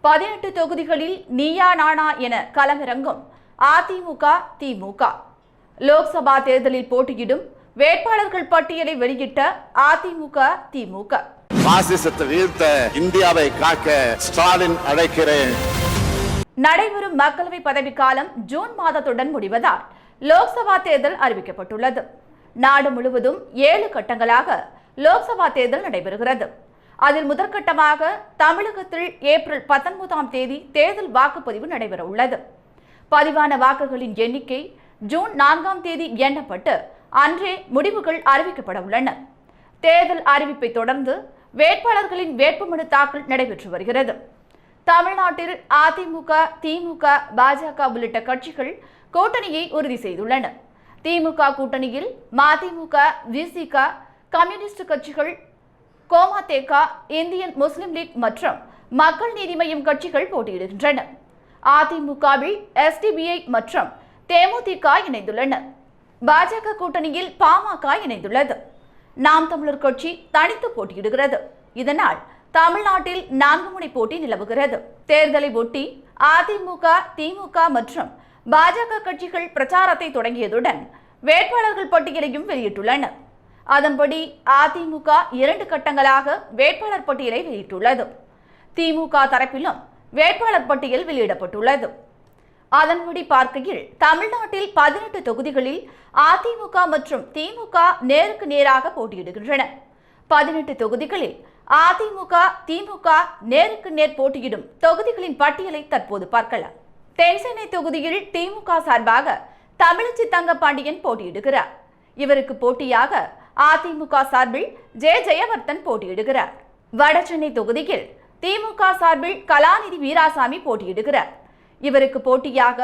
18 தொகுதிகளில் நீயா நானா என களமிறங்கும் அதிமுக திமுக. லோக்சபா தேர்தலில் போட்டியிடும் வேட்பாளர்கள் பட்டியலை வெளியிட்ட அதிமுக திமுக. பாசிசத்தை வீழ்த்த இந்தியாவை காக்க ஸ்டாலின் அழைக்கிறேன். நடைபெறும் மக்களவை பதவிக்காலம் ஜூன் மாதத்துடன் முடிவதால் லோக்சபா தேர்தல் அறிவிக்கப்பட்டுள்ளது. நாடு முழுவதும் 7 கட்டங்களாக லோக்சபா தேர்தல் நடைபெறுகிறது. அதில் முதற்கட்டமாக தமிழகத்தில் ஏப்ரல் 19ஆம் தேதி தேர்தல் வாக்குப்பதிவு நடைபெற உள்ளது. பதிவான வாக்குகளின் எண்ணிக்கை ஜூன் 4ஆம் தேதி எண்ணப்பட்டு அன்றே முடிவுகள் அறிவிக்கப்பட உள்ளன. தேர்தல் அறிவிப்பை தொடர்ந்து வேட்பாளர்களின் வேட்புமனு தாக்கல் நடைபெற்று வருகிறது. தமிழ்நாட்டில் அதிமுக, திமுக, பாஜக உள்ளிட்ட கட்சிகள் கூட்டணியை உறுதி செய்துள்ளன. திமுக கூட்டணியில் மதிமுக, விசிக, கம்யூனிஸ்ட் கட்சிகள், கோமாதேக, இந்தியன் முஸ்லிம் லீக் மற்றும் மக்கள் நீதி மய்யம் கட்சிகள் போட்டியிடுகின்றன. அதிமுகவில் எஸ்டிபிஐ மற்றும் தேமுதிக இணைந்துள்ளன. பாஜக கூட்டணியில் பாமக இணைந்துள்ளது. நாம் தமிழர் கட்சி தனித்து போட்டியிடுகிறது. இதனால் தமிழ்நாட்டில் 4 முனை போட்டி நிலவுகிறது. தேர்தலை ஒட்டி அதிமுக, திமுக மற்றும் பாஜக கட்சிகள் பிரச்சாரத்தை தொடங்கியதுடன் வேட்பாளர்கள் பட்டியலையும் வெளியிட்டுள்ளன. அதன்படி அதிமுக 2 கட்டங்களாக வேட்பாளர் பட்டியலை வெளியிட்டுள்ளது. திமுக தரப்பிலும் வேட்பாளர் பட்டியல் வெளியிடப்பட்டுள்ளது. அதன்படி பார்க்கையில் தமிழ்நாட்டில் 18 தொகுதிகளில் அதிமுக மற்றும் திமுக நேருக்கு நேராக போட்டியிடுகின்றன. 18 தொகுதிகளில் அதிமுக, திமுக நேருக்கு நேர் போட்டியிடும் தொகுதிகளின் பட்டியலை தற்போது பார்க்கலாம். தென்சென்னை தொகுதியில் திமுக சார்பாக தமிழச்சி தங்கபாண்டியன் போட்டியிடுகிறார். இவருக்கு போட்டியாக அதிமுக சார்பில் ஜெயவர்தன் போட்டியிடுகிறார். வடசென்னை தொகுதியில் திமுக சார்பில் கலாநிதி வீராசாமி போட்டியிடுகிறார். இவருக்கு போட்டியாக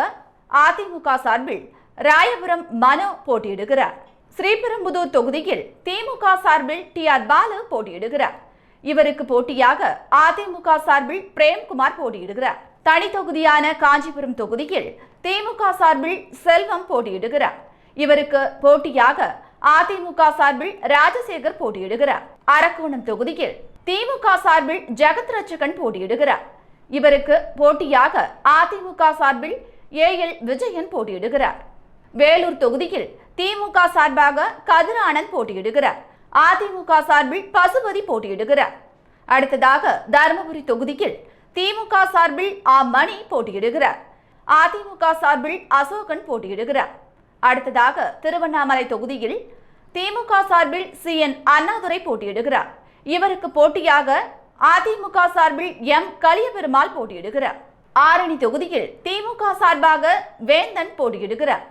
அதிமுக சார்பில் ராயபுரம் மனோ போட்டியிடுகிறார். ஸ்ரீபெரும்புதூர் தொகுதியில் திமுக சார்பில் டிஆர் பாலு போட்டியிடுகிறார். இவருக்கு போட்டியாக அதிமுக சார்பில் பிரேம்குமார் போட்டியிடுகிறார். தனி தொகுதியான காஞ்சிபுரம் தொகுதியில் திமுக சார்பில் செல்வம் போட்டியிடுகிறார். இவருக்கு போட்டியாக அதிமுக சார்பில் ராஜசேகர் போட்டியிடுகிறார். அரக்கோணம் தொகுதியில் திமுக சார்பில் ஜெகத் ரட்சகன் போட்டியிடுகிறார். இவருக்கு போட்டியாக அதிமுக சார்பில் ஏஎல் விஜயன் போட்டியிடுகிறார். வேலூர் தொகுதியில் திமுக சார்பாக கதிரானந்த் போட்டியிடுகிறார். அதிமுக சார்பில் பசுபதி போட்டியிடுகிறார். அடுத்ததாக தருமபுரி தொகுதியில் திமுக சார்பில் மணி போட்டியிடுகிறார். அதிமுக சார்பில் அசோகன் போட்டியிடுகிறார். அடுத்ததாக திருவண்ணாமலை தொகுதியில் திமுக சார்பில் CN அண்ணாதுரை போட்டியிடுகிறார். இவருக்கு போட்டியாக அதிமுக சார்பில் M கலியபெருமாள் போட்டியிடுகிறார். ஆரணி தொகுதியில் திமுக சார்பாக வேந்தன் போட்டியிடுகிறார்.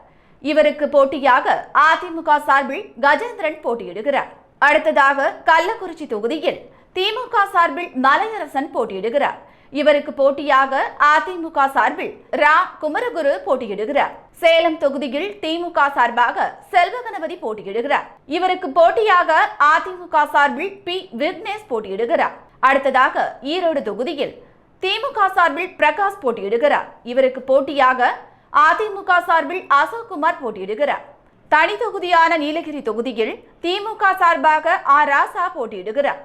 இவருக்கு போட்டியாக அதிமுக சார்பில் கஜேந்திரன் போட்டியிடுகிறார். அடுத்ததாக கள்ளக்குறிச்சி தொகுதியில் திமுக சார்பில் மலையரசன் போட்டியிடுகிறார். இவருக்கு போட்டியாக அதிமுக சார்பில் ரா குமரகுரு போட்டியிடுகிறார். சேலம் தொகுதியில் திமுக சார்பாக செல்வகணபதி போட்டியிடுகிறார். இவருக்கு போட்டியாக அதிமுக சார்பில் பி விக்னேஷ் போட்டியிடுகிறார். அடுத்ததாக ஈரோடு தொகுதியில் திமுக சார்பில் பிரகாஷ் போட்டியிடுகிறார். இவருக்கு போட்டியாக அதிமுக சார்பில் அசோக்குமார் போட்டியிடுகிறார். தனி தொகுதியான நீலகிரி தொகுதியில் திமுக சார்பாக ராசா போட்டியிடுகிறார்.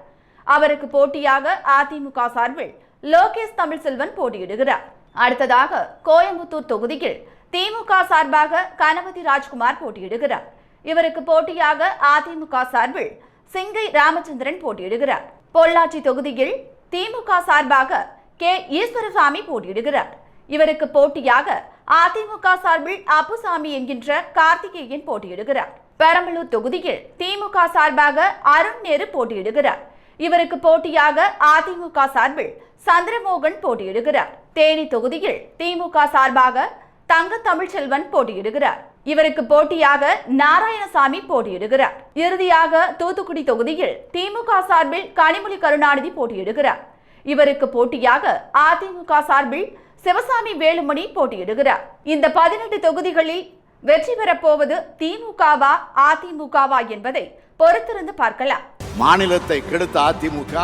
அவருக்கு போட்டியாக அதிமுக சார்பில் லோகேஷ் தமிழ்செல்வன் போட்டியிடுகிறார். அடுத்ததாக கோயம்புத்தூர் தொகுதியில் திமுக சார்பாக கணபதி ராஜ்குமார் போட்டியிடுகிறார். இவருக்கு போட்டியாக அதிமுக சார்பில் சிங்கை ராமச்சந்திரன் போட்டியிடுகிறார். பொள்ளாச்சி தொகுதியில் திமுக சார்பாக கே ஈஸ்வரசாமி போட்டியிடுகிறார். இவருக்கு போட்டியாக அதிமுக சார்பில் அப்புசாமி என்கின்ற கார்த்திகேயன் போட்டியிடுகிறார். பெரம்பலூர் தொகுதியில் திமுக சார்பாக அருண் நேரு போட்டியிடுகிறார். இவருக்கு போட்டியாக அதிமுக சார்பில் சந்திரமோகன் போட்டியிடுகிறார். தேனி தொகுதியில் திமுக சார்பாக தங்க தமிழ்ச்செல்வன் போட்டியிடுகிறார். இவருக்கு போட்டியாக நாராயணசாமி போட்டியிடுகிறார். இறுதியாக தூத்துக்குடி தொகுதியில் திமுக சார்பில் கனிமொழி கருணாநிதி போட்டியிடுகிறார். இவருக்கு போட்டியாக அதிமுக சார்பில் சிவசாமி வேலுமணி போட்டியிடுகிறார். இந்த 18 தொகுதிகளில் வெற்றி பெறப்போவது திமுகவா அதிமுகவா என்பதை பொறுத்திருந்து பார்க்கலாம். மாநிலத்தை கெடுத்த அதிமுக,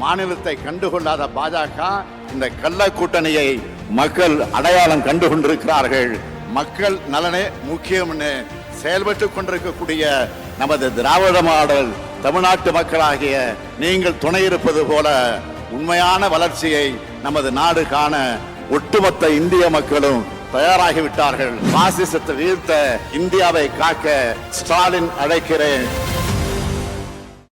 மாநிலத்தை கண்டுகொள்ளாத பாஜக, இந்த கள்ள கூட்டணியை மக்கள் அடையாளம் கண்டுகொண்டிருக்கிறார்கள். மக்கள் நலனே முக்கியம்னு செயல்பட்டுக் கொண்டிருக்கக்கூடிய நமது திராவிட மாடல் தமிழ்நாட்டு மக்களாகிய நீங்கள் துணை இருப்பது போல உண்மையான வளர்ச்சியை நமது நாடு காண ஒட்டுமொத்த இந்திய மக்களும் தயாராகிவிட்டார்கள். பாசிசத்தை வீழ்த்த இந்தியாவை காக்க ஸ்டாலின் அழைக்கிறேன்.